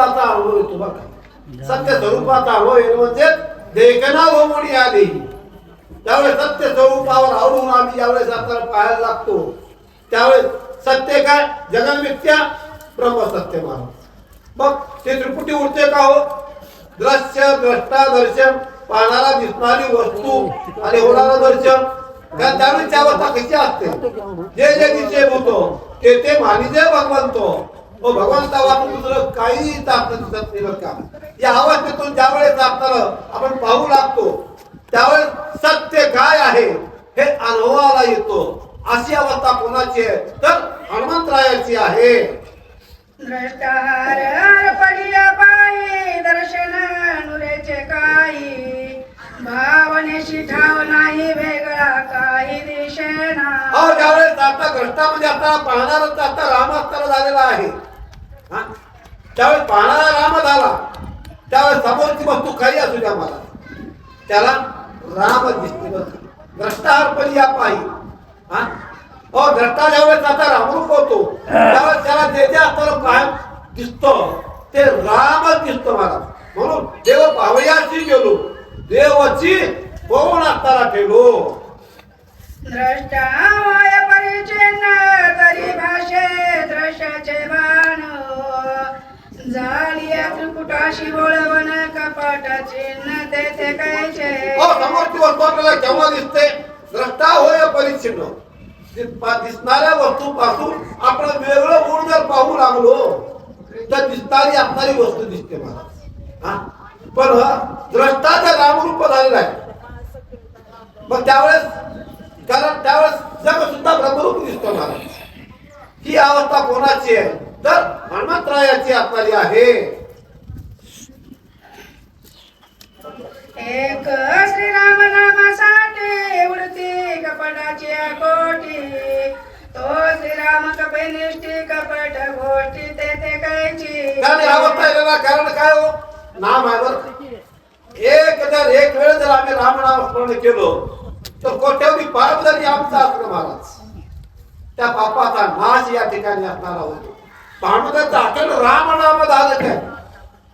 स्वरूपाचा अनुभव येतो बघा. सत्य स्वरूपाचा अनुभव येतो म्हणजे देखना भोवणी आली. त्यावेळेस सत्य स्वरूपावर आवडून आम्ही ज्यावेळेस आपल्याला पाहायला लागतो त्यावेळेस सत्य काय जगन मिथ्या ब्रह्म सत्य मानव. मग ते त्रिपुटी उरते का हो? दृश्य द्रष्टा दर्शन पाहणारा दिसणारी वस्तू आणि होणारा दर्शन. त्यावेळी त्या अवस्था कशी असते? जे जे दिसे भूतो ते ते मानिजे भगवंतो. भगवंता वाचून दुसरं काही आपल्याला दिसत नाही बरं का. या अवस्थेतून ज्यावेळेस आपल्याला आपण पाहू लागतो त्यावेळेस सत्य काय आहे हे अनुभवाला येतो. अशी अवस्था कोणाची आहे तर हनुमंतरायाची आहे. द्रष्टार पडिया पायी दर्शन नुरेचे काही भावनेशी ठाव नाही वेगळा काही दिशेना. ज्यावेळेस आता द्रष्टामध्ये आता पाहणारच आता राम असताना झालेला आहे. त्यावेळेस पाहणारा राम झाला त्यावेळेस समोरची वस्तू काही असू द्या मला त्याला राम दिसते. द्रष्टार पडिया पायी द्रष्टा ज्यावेळेस आता रामरूप होतो त्यावेळेस त्याला जे जे असताना काय दिसतो ते रामच दिसतो मला. म्हणून देव पावयाशी गेलो देवाची कोण असताना ठेवलो. द्रष्टा होय परिचिन्न तरी भाषे दृश्याचे बाण झाली त्रिपुटाशी बोळवण कपट चिन्ह तेथे कायचे. समोरची वस्तू आपल्याला केव्हा दिसते? द्रष्टा होय परिचिन्न. दिसणाऱ्या वस्तू पासून आपण वेगळं गुण जर पाहू लागलो तर दिसणारी असणारी वस्तू दिसते मला. पण द्रष्टाचा रामरूप झालेला आहे. मग त्यावेळेस कारण त्यावेळेस जग सुद्धा ब्रह्मरूप दिसतो मला. ही अवस्था कोणाची आहे तर हनुमंतरायाची आपली आहे. एक श्रीराम नामासाठी उडती कपटाची कोटी तो श्रीराम कपे निष्ठी कपट गोष्टी तेथे कायची. कारण काय हो नाम आहे बरं. एक वेळ जर आम्ही रामनाम स्मरण केलो तर कोट्यवधी पाप जरी आमचा असलं महाराज त्या पापाचा नाश या ठिकाणी असणारा होतो. भानुदाचा अखंड रामनाम धारक आहे.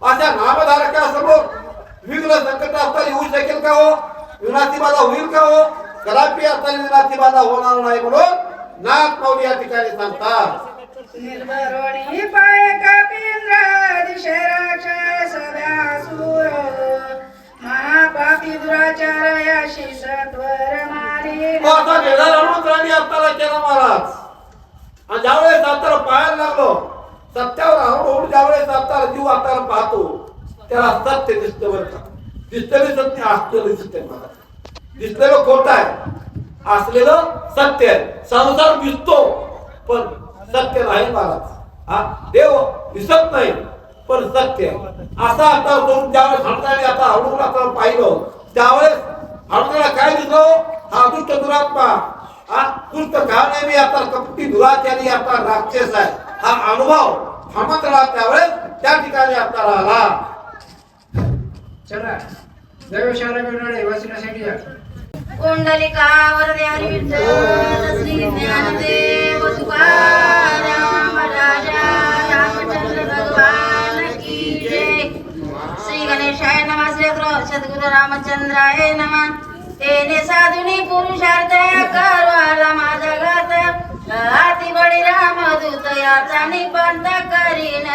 अशा नामधारकासमोर विघ्न संकट असता येऊ शकेल का हो? विनाती बाधा होईल का हो? कदापि आता विनाती बाधा होणार नाही म्हणून नाथ माऊली या ठिकाणी सांगतात. निर्भरोणी पाय कपिंद्र दिशे राक्षस व्यासूर महापापी दुराचार याशी सत्वर मारी. आता केदार हनुमंतराणी आपल्याला केला महाराज. आणि ज्यावेळेस आपल्याला पाहायला लागलो सत्यावर आवडून ज्यावेळेस आपल्याला जीव आपल्याला पाहतो त्याला सत्य दिसतं बरं का. दिसलेलं सत्य असलेलं दिसतंय मला. दिसलेलं खोटं आहे असलेलं सत्य आहे. संसार दिसतो पण सत्य नाही महाराज. देव दिसत नाही पण सत्य आहे. असा आता ज्यावेळेस हनुमंतराणी आता आवडून आपल्याला पाहिलं त्यावेळेस हनुमंतराला काय दिसलो? हा दुष्ट दुरात्मा दुष्ट का नेहमी आता कपटी दुराचारी आता राक्षस आहे. हा अनुभव हनुमंतराला त्यावेळेस त्या ठिकाणी आपल्याला आला. चला देवशाला बेनाडे वाचण्यासाठी या. कुंडलिकावर हरी विठ्ठल श्री ज्ञानदेव तुकाराम राजा रामचंद्र भगवान की जय. श्री गणेशाय नमः. श्री सद्गुरु रामचंद्राय नमः. तेने साधुनी पुरुषार्थ करवाला माझा घात अति बळी रामदूत याचा निपांत करीन.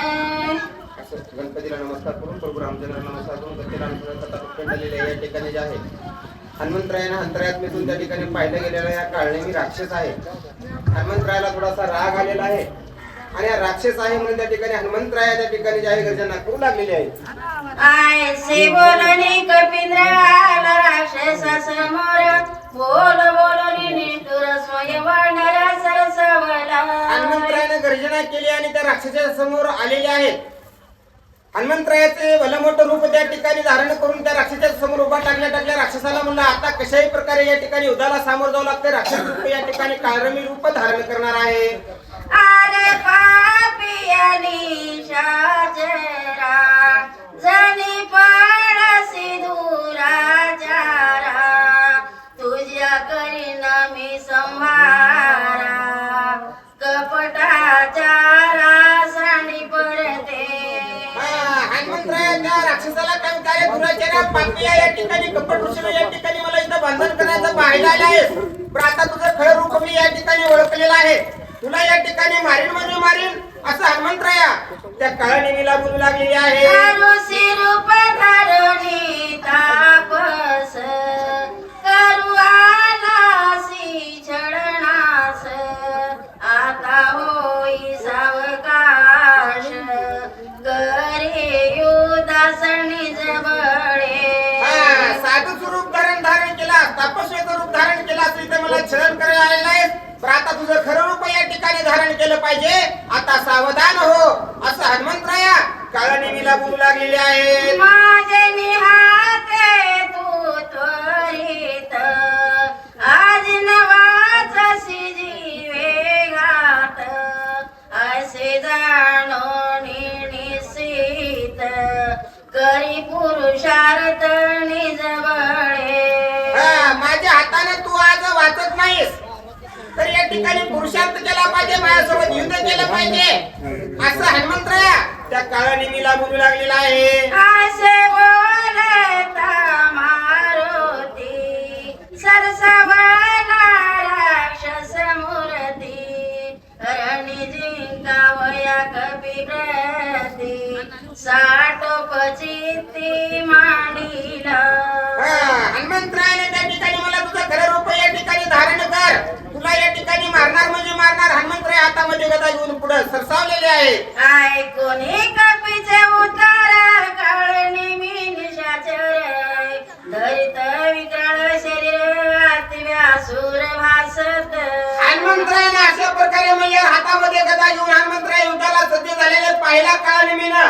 गणपतीला नमस्कार करून प्रभू रामचंद्र नमस्कार करून गणपतीला या ठिकाणी जे आहे हनुमंतरायानं अंतरात्म्यातून त्या ठिकाणी पाहिलं गेलेला या काळनेमी राक्षस आहे. हनुमंतरायाला थोडासा राग आलेला आहे आणि हा राक्षस आहे म्हणून त्या ठिकाणी हनुमंतराया त्या ठिकाणी जे आहे गर्जना करू लागलेली आहे. ऐसे बोलणी कपिंद्र आला राक्षसा समोर बोल बोलणी निष्ठुर स्वयंवडला सरसवला. हनुमंतरायाने गर्जना केली आणि त्या राक्षसाच्या समोर आलेले आहेत. हनुमंतरायाचे भलं मोठं रूप त्या ठिकाणी धारण करून त्या राक्षसाच्या समोर उभा टाकल्या राक्षसाला म्हणलं आता कशाही प्रकारे या ठिकाणी युद्धाला सामोरं जावं लागतं. राक्षस रूप या ठिकाणी काळरमी रूप धारण करणार आहे. अरे पापियानी शाजरा जनी पडसी दुराचारा तुझ्या करीन मी संहारा कपटाचारा सांडी पडते. हनुमंतराया राक्षसाला काय कार्य दुराचार्या पापिया या ठिकाणी कपट ऋषीला या ठिकाणी मला इथं बंधन करायचं पाहायला आले आहेस. पण आता तुझं खरं रूप मी या ठिकाणी ओळखलेलं आहे. तुला या ठिकाणी मारीन म्हणजे मारीन असं हनुमंतराया त्या काळनेमीला बोलू लागलेली आहे. ऋषी रूप धारणी तापस करू आलासी छळणास आता होई सावकाश करे युदासनी जवळे. साधू स्वरूप धारण केला तपस्वेचं रूप धारण केला असं इथं मला छळण करायला आलेलं आहे. पण आता तुझं खरं रूप या ठिकाणी धारण केलं पाहिजे. आता सावधान हो असं हनुमंतराया काळनेमीला बोलू लागलेले आहे. माझे निहाते तू त्वरित आज नवाचासी जीवे घात असे जाणो निश्चित करी पुरुषार्थ निजबळे. माझ्या हाताने तू आज वाचत नाहीस तर या ठिकाणी पुरुषार्थ केला पाहिजे. माझ्यासोबत युद्ध केलं पाहिजे असं हनुमंतराया त्या काळनेमीला बोलू लागलेला आहे. असे बोलता मारुती सरसवला राक्षस मूर्ती रणी जिंकावया कपिप्रती साठोपचित्ती मांडिला. हनुमंतरायाने त्या ठिकाणी मला तुझं खरं रूप या ठिकाणी धारण कर. तुला या ठिकाणी मारणार म्हणजे मारणार. हनुमंतराय हातामध्ये गदा घेऊन पुढे सरसावलेले आहे. ऐकोनी कपीचे उतार काळनेमी निशाचर धरित विकराळ शरीर अतिव्यासूर भासत. हनुमंतरायाने अशा प्रकारे म्हणजे हातामध्ये गदा घेऊन हनुमंतराय युद्धाला सज्ज झालेले पाहिला काळनेमीनं.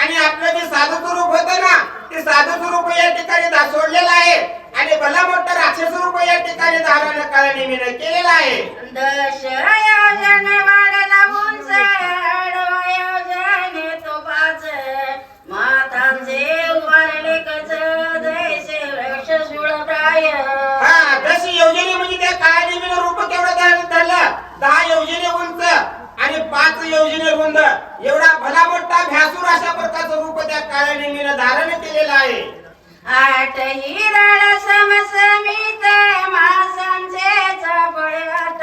आणि आपलं जे साधू स्वरूप होतं ना ते साधू स्वरूप या ठिकाणी सोडलेलं आहे. आणि भला मोठं राक्षस रूप या ठिकाणी धारण काळनेमीनं केलेलं आहे. दश योजन वाढला उंच आडवा योजने तो पाच मातांचे उभारले कच जैसे वृक्ष शूळप्राय. दश योजने म्हणजे त्या काळनेमीनं रूप केवढं धरलं 10 योजने उंच आणि 5 योजने रुंद एवढा भला मोठा भ्यासूर अशा प्रकारचं रूप त्या काळनेमीनं धारण केलेलं आहे. आठ हिरण समसमित मासांचे चापळ्यात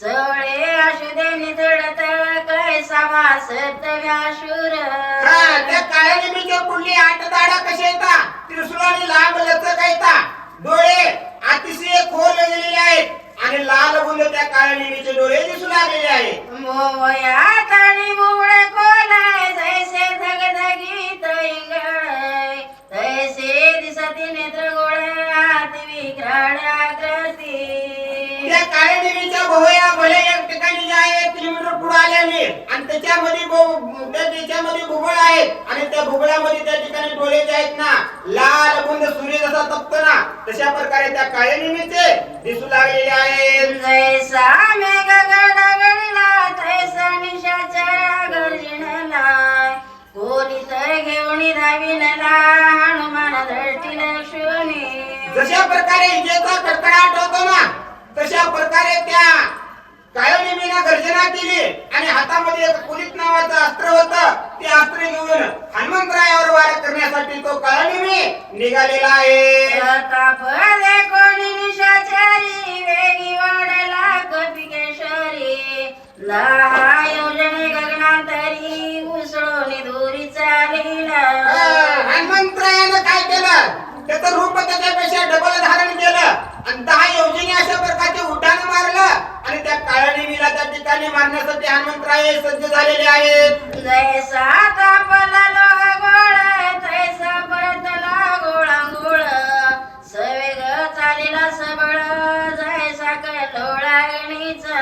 चवळे अशुदे निधडत कैसा भासत व्याशूर. त्या काळनेमीच्या पुढली 8 दाढा कशा येतात त्रिशूळाने लांब लचक येतात. डोळे अतिशय खोल गेलेले आहेत आणि लाल बुंद त्या काळनेमीचे डोळे दिसू लागलेले आहेत. मोवयात आणि मुवळे कोलाय जैसे धगधगीत इंगळ तैसे दिसती नेत्र गोळे अति विक्राळ आकृती. त्या काळनेमीच्या भोवया भले एक ठिकाणी जे आहे 1 किलोमीटर पुढे आलेले आणि त्याच्यामध्ये भुबळ आहेत आणि त्या भुबळामध्ये त्या ठिकाणी डोळे जे आहेत ना लाल बुंद सूर्य जसा तपतो ना तशा प्रकारे त्या काळनेमीचे दिसू लागलेले आहेत. जैसा मेघ गडगडला तैसा निशाचर गर्जनला कोणी तर घेऊन धाविनला हनुमान दृष्टी लक्ष्मी. जशा प्रकारे विजेचा कडकडाट होतो ना तशा प्रकारे त्या काळनेमीनं गर्जना केली आणि हातामध्ये एक कुलित नावाचं अस्त्र होतं. ते अस्त्र घेऊन हनुमंतरायावर वार करण्यासाठी तो काळनेमी निघालेला आहे. प्रतापले कोणी निशाचरी वेगी वाढला कपिकेशरी 10 योजने गगनांतरी उसळून दूरी चालिला. हनुमंतरायानं काय केलं त्याचं रूप त्याच्यापेक्षा डबल धारण केलं आणि 10 योजने अशा प्रकारचे उड्डाण मारलं आणि त्या काळनेमीला त्या ठिकाणी मारण्यासाठी हनुमंतराय सज्ज झालेले आहेत. जैसा तापला लोह गोळ तैसा परतला गोळांगोळ सवेग चालीला सबळ जैसा कल्लोळा अग्नीचा.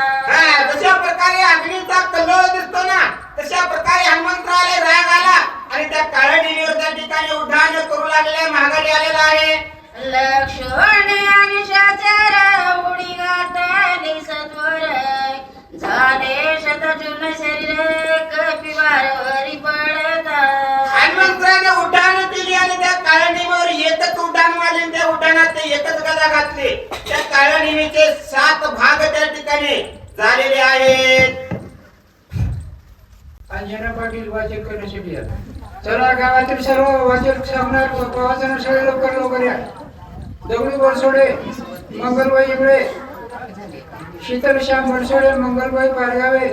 जशा प्रकारे अग्नीचा कल्लोळ दिसतो ना तशा प्रकारे हनुमंतरायाला राग आला आणि त्या काळनेमीवर त्या ठिकाणी उड्डाण करू लागले महागाडी आलेला आहे. लक्ष्मण आणि शाचर उडी घातली सत्वर झाले शतचूर्ण शरीर कपिवारवरी पडत. हनुमंतरायाने उड्डाण केली आणि त्या काळनेमीवर एकच उड्डाण मारले. त्या उड्डाणात ते एकच गदा घातली. त्या काळनेमीचे 7 भाग त्या ठिकाणी झालेले आहेत. अंजना पाटील वाचक करण्यासाठी चला गावातील सर्व वाचक सांगणार वाचन सगळे लवकर या. दगडू बनसोडे, मंगलबाई इगळे, शीतलश्याम बनसोडे, मंगलबाई पारगावे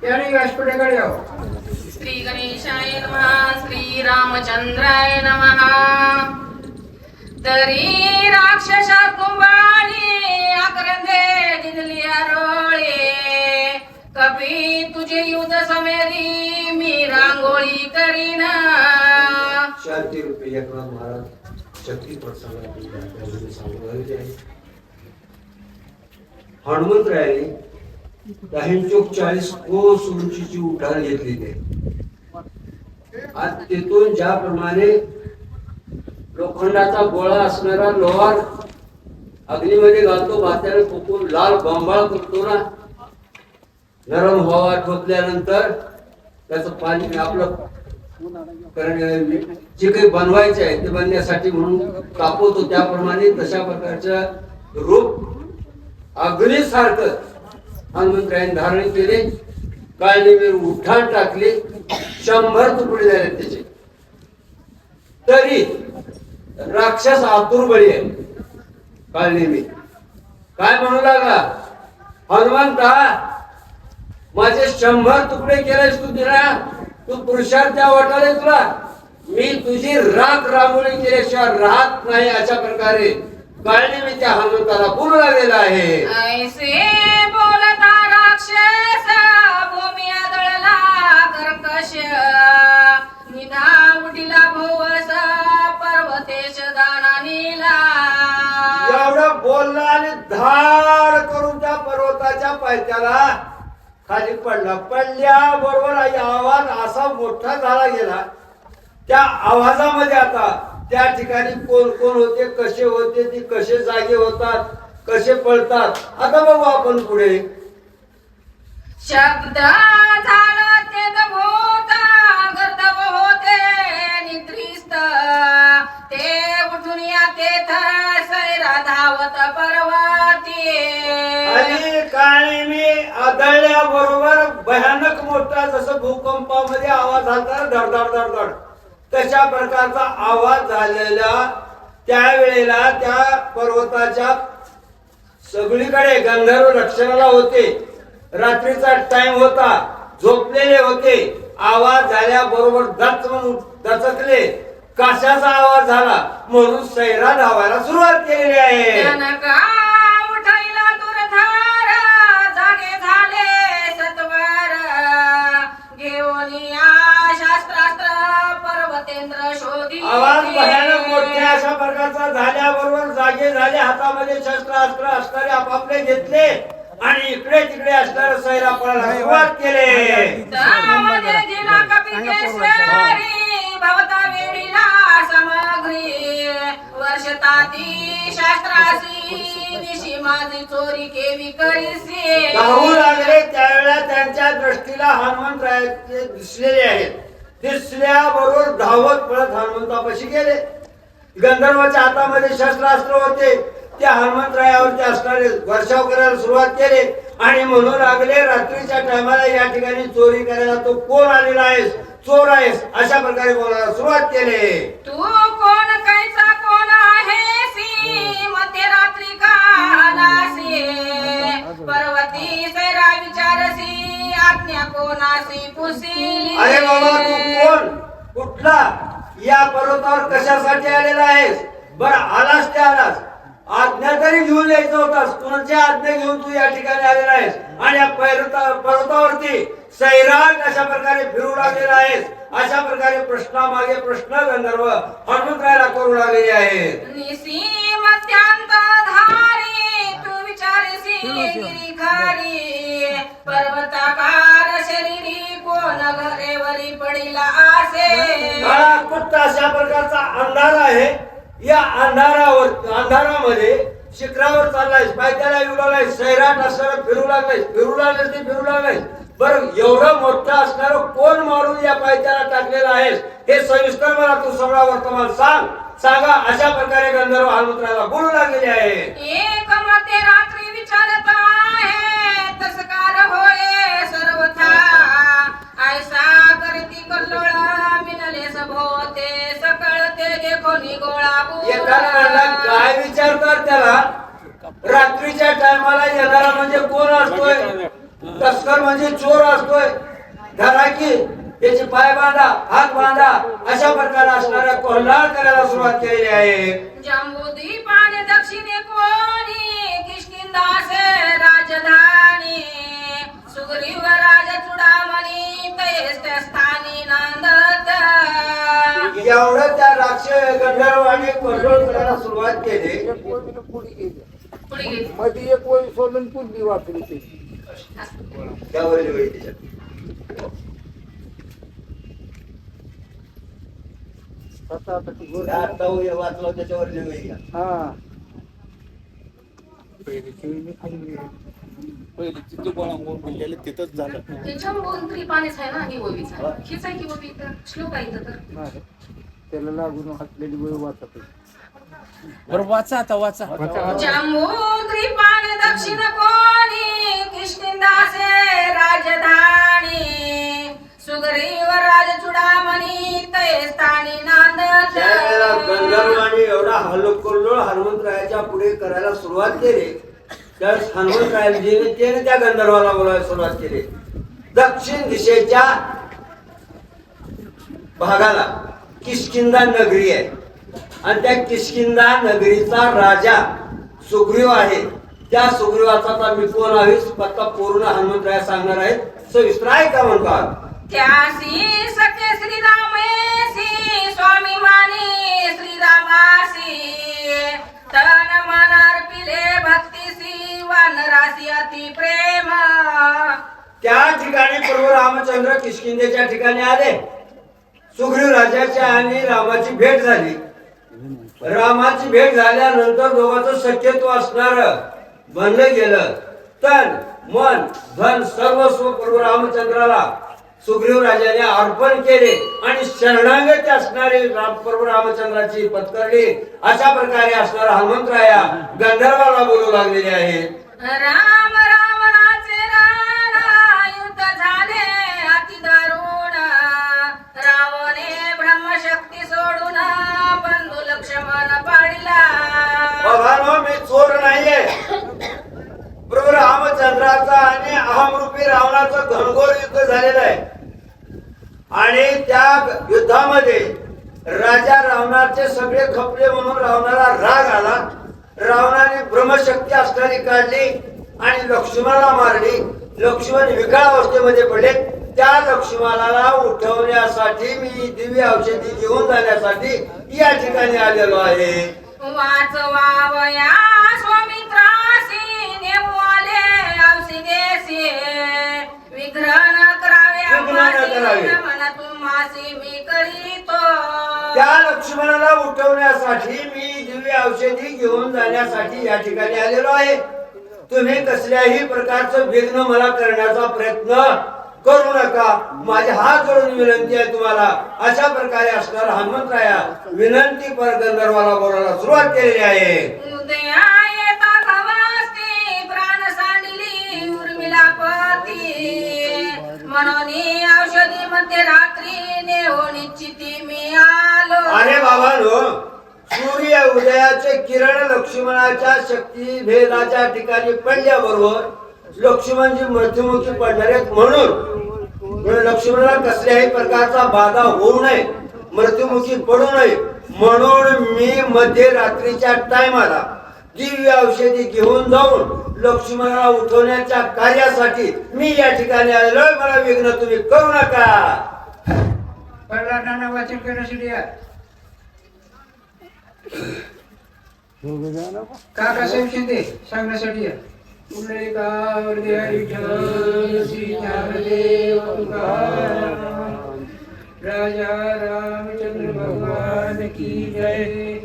यांनी व्यासपीठाकडे यावं. श्री गणेशाय नमः. श्री रामचंद्राय नमः. तरी राक्षसा कुंभारी आकरंदे दिदली आरोळे, कपी तुझे युद्ध समेरी मी रांगोळी करीन. शांती रूपी एकनाथ महाराज शक्ती प्रसंगात सांगू हनुमंतरायाने 40 कोस उंचीची उड्डाण घेतली ते. आज तिथून ज्याप्रमाणे लोखंडाचा गोळा असणारा लोहार अग्नीमध्ये घालतो, भात्याने फुकून लाल बंबाळ करतो ना, नरम हवा ठोकल्यानंतर त्याचं पाणी आपलं जे काही बनवायचे आहे ते बनण्यासाठी म्हणून कापवतो, त्याप्रमाणे तशा प्रकारचं रूप अग्नीसारखं हनुमंतरायाने धारण केले. काळनिमीर उठाण टाकले, 100 तुकडे झाले त्याचे. तरी राक्षस आतुर बळी आहे. काळनिमीर काय म्हणू लागला, हनुमंता माझे 100 तुकडे केलेस तू, दिला तू पुरुषार्थ वाटाले तुला, मी तुझी राख रांगोळी केल्याशिवाय राहत नाही. अशा प्रकारे काळनिमीर त्या हनुमंताला बोलू लागलेला आहे. ऐसे बोलता राक्षस भूमी आदळला कर्कश, निधा उठिला भोवस पर्वतेश दाना नीला. एवढं बोलला आणि धाड करून त्या पर्वताच्या पायथ्याला खाली पडला. पडल्याबरोबर आवाज असा मोठा झाला गेला. त्या आवाजामध्ये आता त्या ठिकाणी कोण कोण होते, कसे होते, ते कसे जागे होतात, कसे पळतात, आता बघू आपण पुढे. शब्द झाला ते भूत गर्दव होते निद्रिस्त, ते उठून या तेथ सैरा धावत पर्वती. आणि काळनिमीर आदळल्याबरोबर भयानक मोठा, जसं भूकंपामध्ये आवाज झाला धडधड धडधड, तशा प्रकारचा आवाज झालेला. त्यावेळेला त्या पर्वताच्या सगळीकडे गंधर्व रक्षणाला होते. रात्रीचा टाइम होता, झोपलेले होते. आवाज झाल्याबरोबर दचकले. कशाचा आवाज झाला म्हणून सैरा धावायला सुरुवात केलेली आहे. उठायला दुर्धार जागे झाले सत्वर, घेऊन शास्त्रास्त्र पर्वतेंद्र शोधी. आवाज भयानक मोठ्या अशा प्रकारचा झाल्याबरोबर जागे झाले. हातामध्ये शस्त्रास्त्र असणारे आपापले घेतले आणि इकडे तिकडे असणारे सैरा पळायला सुरुवात केले. भवता वेळीला सामग्री वर्षताती शास्त्रासी निशी माझी चोरी केवी करीसी. धावू लागले. त्यावेळेला त्यांच्या दृष्टीला हनुमंतरायाचे दिसलेले आहेत. दिसल्याबरोबर धावत पळत हनुमंतापाशी गेले. गंधर्वाच्या हातामध्ये शस्त्रास्त्र होते. त्या हनुमंतरायावरती असणारे वर्षाव करायला सुरुवात केले आणि म्हणू लागले, रात्रीच्या टायमाला या ठिकाणी चोरी करायला तो कोण आलेला आहेस, चोर आहेस, अशा प्रकारे बोलायला सुरुवात केले. तू कोण कैसा कोण आहेसी, मध्यरात्री का आलासी, पर्वती सैरा विचारसी, आज्ञा कोणासी पुसिली. अरे बाबा, तू कोण, कुठला, या पर्वतावर कशासाठी आलेला आहेस? बर आलास ते आलास, आज्ञा तरी घेऊन यायचं होतास. कुणाची आज्ञा घेऊन तू या ठिकाणी आलेला आहेस आणि या पर्वतावरती सैराट अशा प्रकारे फिरू लागलेला आहेस? अशा प्रकारे प्रश्नामागे प्रश्न गंधर्व हनुमंतरायाला करू लागलेले आहेत. निसी मध्यांत धारी तू विचारसी गिरिखारी, पर्वताकार शरीरी कोण घरेवरी पडिला आसे. कुठं अशा प्रकारचा अंधार आहे. या अंधारामध्ये शिखरावर चाललायस, पायथ्याला येऊ लागलायस, सैराट असणारा फिरू लागलायस. बरं, एवढं मोठं असणार कोण मारून या पायथ्याला टाकलेला आहेस, हे सविस्तर मला तू सगळा वर्तमान सांगा. अशा प्रकारे गंधर्व हनुमंतरायाला बोलू लागलेले आहे. एक मते रात्री विचारत आहे, तसकार होय सर्वथा, ऐसा करती कल्लोळ भोवते सकळते देखो निगोळा एकाला म्हणला काय विचारतात त्याला, रात्रीच्या टायमाला येणारा म्हणजे कोण असतोय, तस्कर म्हणजे चोर असतोय, धरा की त्याचे पाय बांधा, हात बांधा, अशा प्रकारे असणाऱ्या कोल्हार करायला सुरुवात केलेली आहे. जम्बूद्वीपाने दक्षिणे कोणी किष्किंधासे राजधानी सुग्रीव राज चुडामणी तैस त्या स्थानी नांदत. एवढं त्या राक्षस गंधर्वाने कंट्रोल करायला सुरुवात केली. पुढे गेली. मध्ये एक वय सोडून पुढली वापरली ते त्यावरील वेळी त्याच्यात. आता वाचलं त्याच्यावरील वेळी घ्या. तिथंच झालं. जम्बूद्वीपानेच आहे ना ही ओवीचा. हीच आहे की ओवी इथं श्लोक आहे इथं तर. त्याला लागून हातलेली वय वाचत बरं वाचा आता वाचा. जम्बूद्वीपाने दक्षिण कोणी किष्किंधासे राजधानी सुग्रीव राज चुडामणी तैस स्थानी नांदत. त्यावेळेला गंधर्वाने एवढा हल्लोकोल्लोळ हनुमंतरायाच्या पुढे करायला सुरुवात केली. त्यावेळेस हनुमंतरायजीने त्याने त्या गंधर्वाला बोलायला सुरुवात केली. दक्षिण दिशेच्या भागाला किष्किंधा नगरी आहे आणि त्या किष्किंधा नगरीचा राजा सुग्रीव आहे. त्या सुग्रीवाचा आता मी कोण आहे पत्ता पूर्ण हनुमंतराय सांगणार आहेत. सविस्तर ऐका म्हणतात. त्यासी सखे श्रीरामेसी स्वामी मानी श्रीरामासी तन मन अर्पिले भक्तीसी वानरासी अति प्रेम. त्या ठिकाणी प्रभू रामचंद्र किष्किंधेच्या ठिकाणी आले. सुग्रीव राजाच्या आणि रामाची भेट झाली. रामाची भेट झाल्यानंतर दोघांचं सख्यत्व असणार बनलं गेलं. तन मन धन सर्वस्व प्रभू रामचंद्राला सुग्रीव राजाने अर्पण केले आणि शरणागत असणारे प्रभू रामचंद्राची पत्करली. अशा प्रकारे असणारा हनुमंतराया गंधर्वाला बोलू लागलेले आहेत. राम रावणाचे राणा युद्ध झाले अति दारुण रावणे ब्रह्मशक्ती सोडून बंधू लक्ष्मण पाडिला. बाबांनो, मी चोर नाहीये. प्रभू रामचंद्राचा आणि अहमरूपी रावणाचं घनघोर युद्ध झालेलं आहे आणि त्या युद्धामध्ये राजा रावणाचे सगळे खपले म्हणून रावणाला राग आला. रावणाने ब्रह्मशक्ती असणारी काढली आणि लक्ष्मणाला मारली. लक्ष्मण विकळ अवस्थेमध्ये पडले. त्या लक्ष्मणाला उठवण्यासाठी मी दिव्य औषधी घेऊन जाण्यासाठी या ठिकाणी आलेलो आहे. वाचवावया स्वामित्रासी नेमू आले औषधेसी विघ्न करावे म्हणा तुम्हासी मी करीतो. त्या लक्ष्मणाला उठवण्यासाठी मी दिव्य औषधी घेऊन जाण्यासाठी या ठिकाणी आलेलो आहे. तुम्ही कसल्याही प्रकारचं विघ्न मला करण्याचा प्रयत्न करू नका. माझे हात जोडून विनंती आहे तुम्हाला. अशा प्रकारे असणारा हनुमंतराया विनंती पर गंधर्वाला बोलायला सुरुवात केलेली आहे. उदया येता गवस्ती प्राण सांडिली उर्मिला पती म्हणून औषधी मध्ये रात्री नेहो निश्चिती मी आलो. अरे बाबांनो, सूर्य उदयाचे किरण लक्ष्मणाच्या शक्ती भेदाच्या ठिकाणी पडल्याबरोबर लक्ष्मणजी मृत्युमुखी पडणार आहेत. म्हणून लक्ष्मणाला कसल्याही प्रकारचा बाधा होऊ नये, मृत्युमुखी पडू नये म्हणून मी मध्यरात्रीच्या टायमाला दिव्य औषधी घेऊन जाऊन लक्ष्मणाला उठवण्याच्या कार्यासाठी मी या ठिकाणी आलेलो. मला विघ्न तुम्ही करू नका. प्रल्हादांना वाचन करण्यासाठी काका साहेब शिंदे सांगण्यासाठी पुंडलिकावर विठ्ठल श्रीनामदेव तुकाराम राजा रामचंद्र भगवान की जय.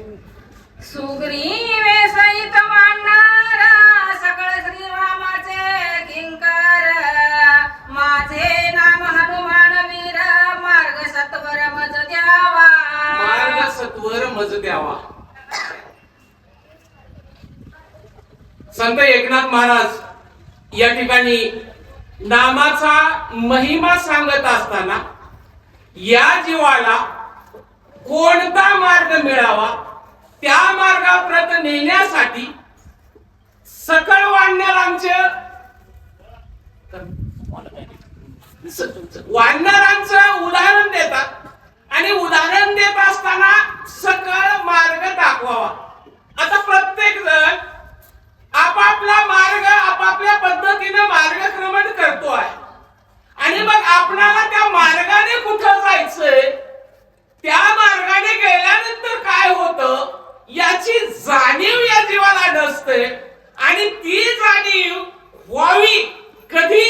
सुग्रीवे सहित वानर सकळ श्रीरामाचे किंकर माझे नाम हनुमान वीर मार्ग सत्वर मज द्यावा. मार्ग सत्वर मज द्यावा. संत एकनाथ महाराज या ठिकाणी नामाचा महिमा सांगत असताना या जीवाला कोणता मार्ग मिळावा त्या मार्गाप्रत नेण्यासाठी सकळ वानरांचं उदाहरण देतात आणि उदाहरण देत असताना सकळ मार्ग दाखवावा. आता प्रत्येक जण आपापला मार्ग आपापल्या पद्धतीने मार्गक्रमण करतो आहे आणि मग आपणाला त्या मार्गाने कुठं जायचंय, त्या मार्गाने गेल्यानंतर काय होतं याची जाणीव या जीवाला नसते आणि ती जाणीव व्हावी कधी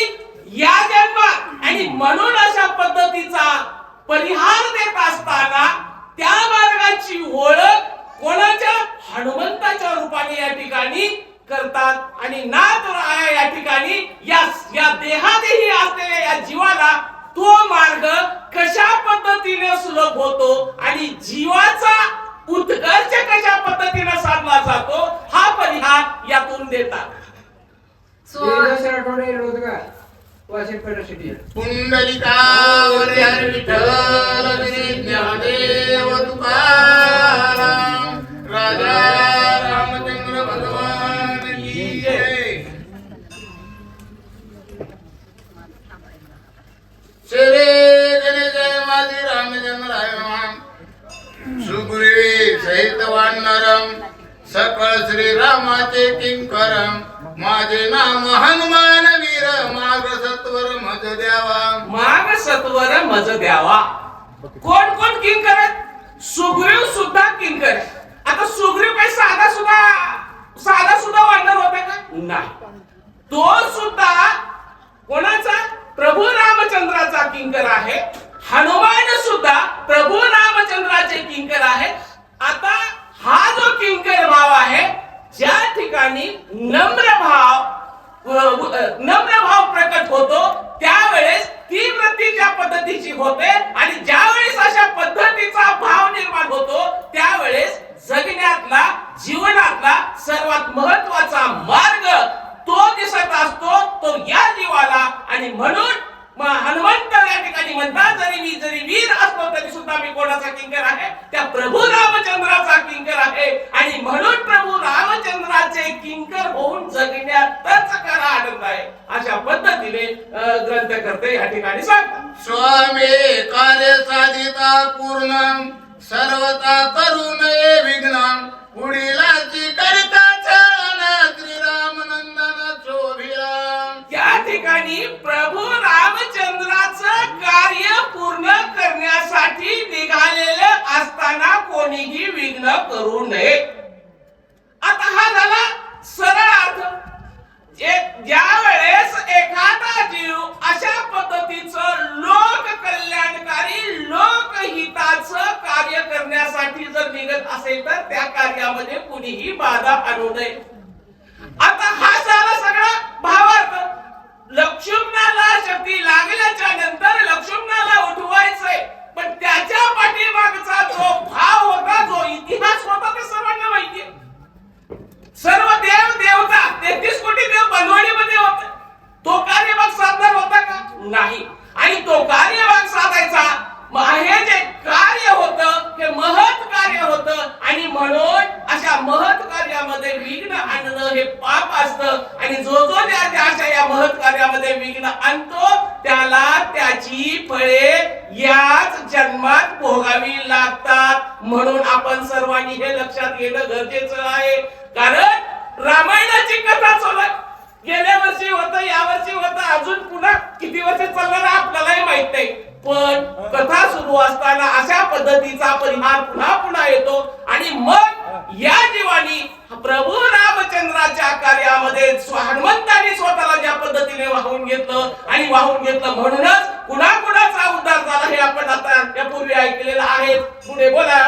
या जन्मात. आणि म्हणून अशा पद्धतीचा परिहार देत असताना त्या मार्गाची ओळख कोणाच्या हनुमंताच्या रूपाने या ठिकाणी करतात आणि नाथ या ठिकाणी या देहातही असलेल्या या जीवाला तो मार्ग कशा पद्धतीने सुलभ होतो आणि जीवाचा उत्कर्ष कशा पद्धतीने साधला जातो हा परिहार यातून देतात. आठवडे रोजगार वाशिम पेठ सिटी. पुंडलिकावर हरी विठ्ठल श्री ज्ञानदेव तुकाराम राजा रामचंद्र भगवान की जय. श्री जय माझे रामचंद्र सुग्रीव सहित वानरम सकळ श्री रामाचे किंकरम माझे नाम हनुमान वीर माग सत्वर मज द्यावा. माग सत्वर मज द्यावा. कोण कोण किंकर आहेत? सुग्रीव सुद्धा किंकर आहे. आता सुग्रीव काही साधा सुद्धा वानर होता का? नाही. तो सुद्धा कोणाचा? प्रभू रामचंद्राचा किंकर आहे. हनुमान सुद्धा प्रभू रामचंद्राचे किंकर आहे. आता हा जो किंकर भाव आहे ज्या ठिकाणी नम्र भाव प्रकट होतो त्यावेळेस ती वृत्ती ज्या पद्धतीची होते आणि ज्यावेळेस अशा पद्धतीचा भाव निर्माण होतो त्यावेळेस जगण्यातला जीवनातला सर्वात महत्वाचा मार्ग तो दिसत असतो तो या जीवाला. आणि म्हणून हनुमंत या ठिकाणी म्हणतात जरी वीर असतो तरी सुद्धा मी कोणाचा किंकर आहे? त्या प्रभू रामचंद्राचा किंकर आहे. आणि म्हणून प्रभू रामचंद्राचे किंकर होऊन जगण्यातच खरा आनंद आहे अशा पद्धतीने ग्रंथकर्ते या ठिकाणी सांगतात. स्वामी कार्य साधिता पूर्ण सर्वता करू नये विघ्न पुढीलाची करिता श्रीराम नंदन शोभिराम. या ठिकाणी प्रभू रामचंद्राचं कार्य पूर्ण करण्यासाठी निघालेलं असताना कोणीही विघ्न करू नये. आता हा झाला सरळ अर्थ. ज्या वेळेस एखादा जीव अशा पद्धतीचं लोक कल्याणकारी लोकहिताचं कार्य करण्यासाठी जर निघत असेल तर त्या कार्यामध्ये कुणीही बाधा आणू नये. आता हा झाला सगळा भावार्थ. लक्ष्मणाला शक्ती लागल्याच्या नंतर लक्ष्मणाला उठवायचंय पण त्याच्या पाठीमागचा जो भाव होता जो इतिहास होता ते सर्वांना माहितीये. सर्व देव देवता 33 कोटी देव बनवणीमध्ये होते. तो कार्यभाग साधणार होता का? नाही. आणि तो कार्यभाग साधायचा हे जे कार्य होतं हे महत् कार्य होतं आणि म्हणून अशा महत् कार्यामध्ये विघ्न आणणं हे पाप असतं. आणि जो अशा या महत् कार्यामध्ये विघ्न आणतो त्याला त्याची फळे याच जन्मात भोगावी लागतात. म्हणून आपण सर्वांनी हे लक्षात घेणं गरजेचं आहे. कारण रामायणाची कथा चालू आहे. गेल्या वर्षी होतं या वर्षी होतं अजून पुन्हा किती वर्ष चालणार आपल्यालाही माहित नाही. पण कथा सुरू असताना अशा पद्धतीचा परिहार पुन्हा पुन्हा येतो आणि मग या जीवानी प्रभू रामचंद्राच्या कार्यामध्ये हनुमंताने स्वतःला ज्या पद्धतीने वाहून घेतलं आणि वाहून घेतलं म्हणूनच कुणाचा उद्धार झाला हे आपण आता यापूर्वी ऐकलेलं आहे. पुढे बोला.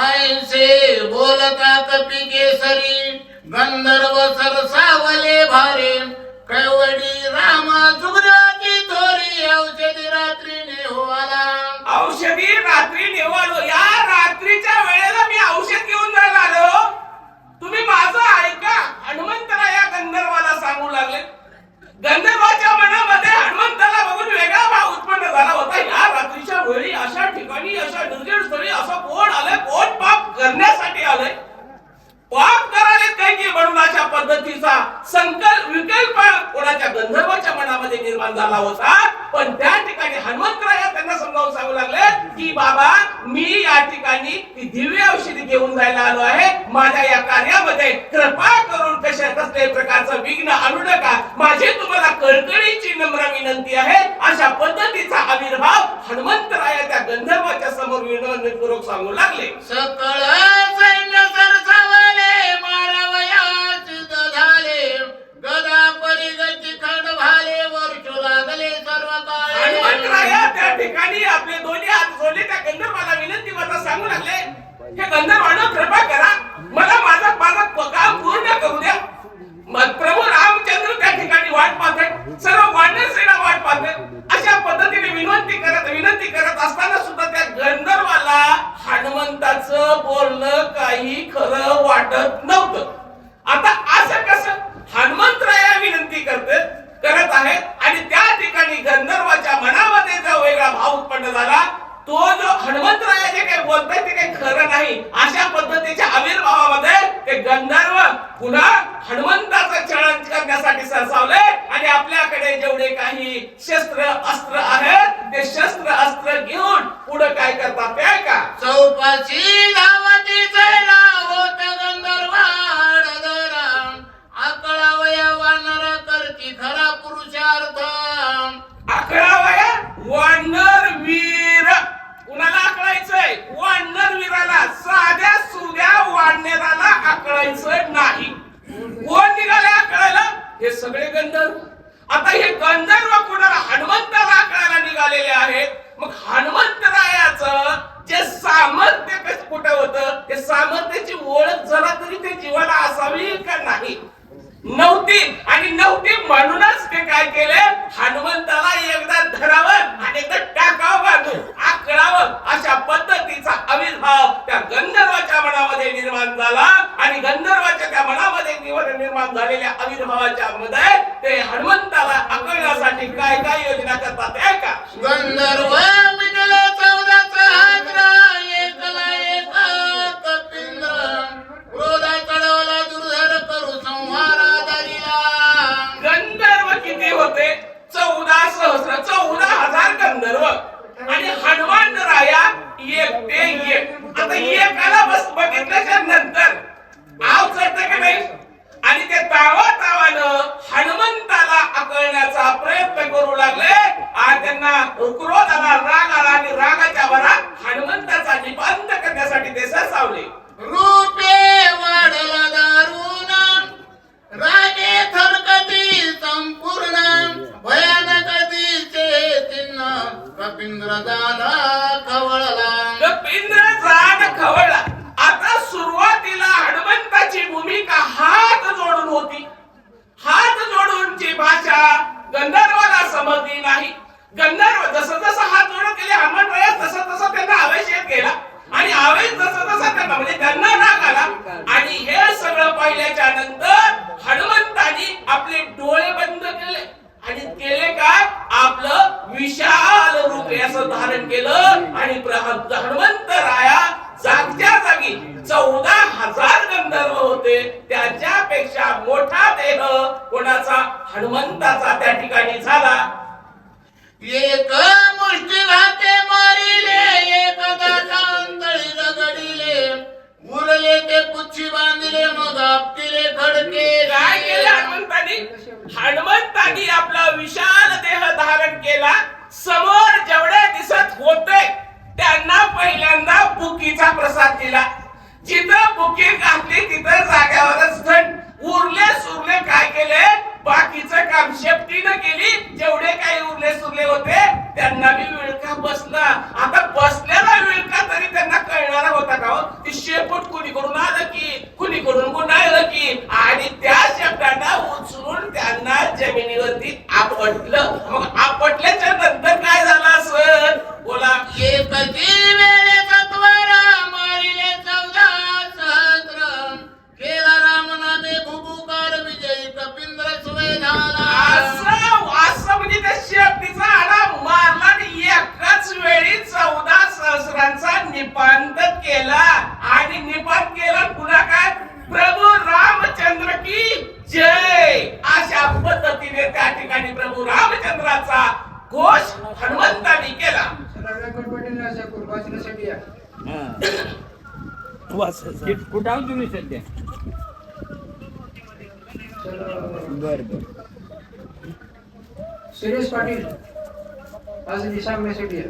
आईसे बोलता कपी केसरी गंधर्व सरसावले भारे कैवडी राम जुगराची थोरी औषधी रात्री नेवाला. औषधी रात्री नेवालो. या रात्रीच्या वेळेला मी औषध घेऊन जायला आलो. तुम्ही माझं ऐका. हनुमंताला या गंधर्वाला सांगू लागले. गंधर्वाच्या मनामध्ये हनुमंताला बघून वेगळा भाव उत्पन्न झाला होता. या रात्रीच्या वेळी अशा ठिकाणी अशा निर्जन स्थळी असा कोण करण्यासाठी आलोय. पाप करायला काय की म्हणून अशा पद्धतीचा विकल्प कोणाच्या गंधर्वाच्या मनामध्ये निर्माण झाला होता. पण त्या ठिकाणी हनुमंतराय त्यांना समजावून सांगू लागले की बाबा मी या ठिकाणी ती दिव्य औषधी घेऊन जायला आलो आहे. माझ्या या कार्यामध्ये कृपा करून कसल्याही प्रकारचं विघ्न आणू नका. माझी तुम्हाला कळकळीची नम्र विनंती आहे. अशा पद्धतीचा आविर्भाव हनुमंतराय त्या गंधर्वाच्या समोर विनम्रपूर्वक सांगू लागले. सकळ सैन्य सरसावले मारावयास झाले गदा परिगती खंड भाले वर्षू लागले सर्व काळे. हनुमंतराय त्या ठिकाणी आपले दोन्ही हात जोडले त्या गंधर्वाला विनंती करता सांगू लागले हे गंधर्वानं कृपा करा मला माझा काम पूर्ण करू द्या. मग प्रभू रामचंद्र त्या ठिकाणी वाट पाहतात. सर्व वानर सेना वाट पाहतात. अशा पद्धतीने विनंती करत असताना सुद्धा त्या गंधर्वाला हनुमंताचं बोलणं काही खरं वाटत नव्हतं. आता असं कसं हनुमंतराय विनंती करत आहेत आणि त्या ठिकाणी गंधर्वाच्या मनामध्ये जो वेगळा भाव उत्पन्न झाला तो जो हनुमंतराय जे काही बोलताय ते काही खरं नाही. अशा पद्धतीच्या आविर्भावामध्ये ते गंधर्व पुन्हा हनुमंताचं छळन करण्यासाठी सरसावले आणि आपल्याकडे जेवढे काही शस्त्र अस्त्र आहेत ते शस्त्र अस्त्र घेऊन पुढे काय करतात ते ऐका. चौपाशी धावती जैला होत गंधर्वाड दरा आकळावया वानर करती खरा पुरुषार्थ. 11व्या वानर वीर कुणाला आकळायचंय? वानर वीराला. साध्या सुध्या वानराला आकळायचं नाही. कोण निघाले आकळायला? हे सगळे गंधर्व. आता हे गंधर्व कुणाला? हनुमंताला आकळायला निघालेले आहेत. मग हनुमंतरायाचं जे सामर्थ्य कुठं होतं ते सामर्थ्याची ओळख जरा तरी ते जीवाला असावी का नाही? नव्हती म्हणूनच ते काय केले हनुमंताला एकदा धरावं आणि एकदा टाकावं बाजू आकळावं अशा पद्धतीचा आविर्भाव त्या गंधर्वाच्या मनामध्ये निर्माण झाला. आणि गंधर्वाच्या त्या मनामध्ये निर्माण झालेल्या आविर्भावाच्या मध्ये ते हनुमंताला आकळण्यासाठी काय काय योजना करतात ते ऐका. गंधर्व मिटले 14 हादरा एकला एक कपिंद्र क्रोधा चढवला दुर्धर करू संहारा दरिला. गंधर्व किती होते? 14,000 गंधर्व आणि हनुमंतराया एक. आता एकाला बघितल्याच्या नंतर आव चढतं का नाही? आणि ते तावानं हनुमंताला आकळण्याचा प्रयत्न करू लागले. आणि त्यांना क्रोध आला, राग आला आणि रागाच्या भरात हनुमंताचा निपात करण्यासाठी ते सरसावले. रूपे वाढला दारुण रागे थरकती संपूर्ण भयानक दिसे तिन्न कपिंद्र जाना खवळला. कपिंद्र जान खवळला. आता सुरुवातीला हनुमंताची भूमिका हात जोडून होती. हात जोडूनची भाषा गंधर्वाला समजली नाही. गंधर्व जसं हात जोडून गेले हनुमंतराय तसं त्यांना आवेश येत गेला आणि आवेश जसं त्यांना म्हणजे त्यांना राग आला. आणि हे सगळं पाहिल्याच्या नंतर हनुमंतानी आपले डोळे बंद केले आणि केले काय आपलं विशाल रूप असं धारण केलं आणि हनुमंतराया जागच्या जागी 14,000 गंधर्व होते. त्याच्यापेक्षा मोठा देह कोणाचा? हनुमंताचा त्या ठिकाणी झाला. एक मुष्टी घाते मारिले एक दातांतळी रगडिले उरले ते पुच्छी बांधिले मग आपटिले खडके. काय केलं हनुमंतानी आपला विशाल देह धारण केला. समोर जेवढे दिसत होते त्यांना पहिल्यांदा बुकीचा प्रसाद दिला. जिथं बुकी घातली तिथं जाग्यावरच थंड. उरले सुरले काय केले बाकीचं काम शेपटीनं केली. जेवढे काही उरले सुरले होते त्यांना बी विळखा बसला. आता बसलेला विळखा तरी त्यांना कळणारा होता का हो? ती शेपूट कुणीकडून आलं की कुणीकडून गुंडाळलं की आणि त्या शेपटांना उचलून त्यांना जमिनीवरती आपटलं. मग आपटल्याच्या नंतर काय झालं असं बोला. एकची वेळे सत्वरा मारिले 14 सहस्र केला रामनामे भुभुकार विजयी कपिंद्र सुवे झाला. असं म्हणजे त्या शेपटीचा आडा मारला आणि एकाच वेळी 14 सहस्रांचा निपांत केला आणि हनुमंतांनी केला. सगळ्या गणपतीला अशा वाचण्यासाठी या. कुठं आहोत तुम्ही सध्या? बर बर. सुरेश पाटील वाचनी सांगण्यासाठी या.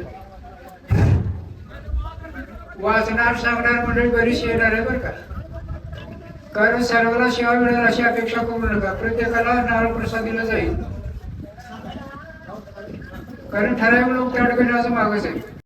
वाचणार सांगणार मंडळी बरीच येणार आहे बरं का. कारण सर्वांना सेवा मिळेल अशी अपेक्षा करू नका. प्रत्येकाला नारळ प्रसाद दिला जाईल. कारण ठराविक लोक त्या ठिकाणी असं मागच आहे.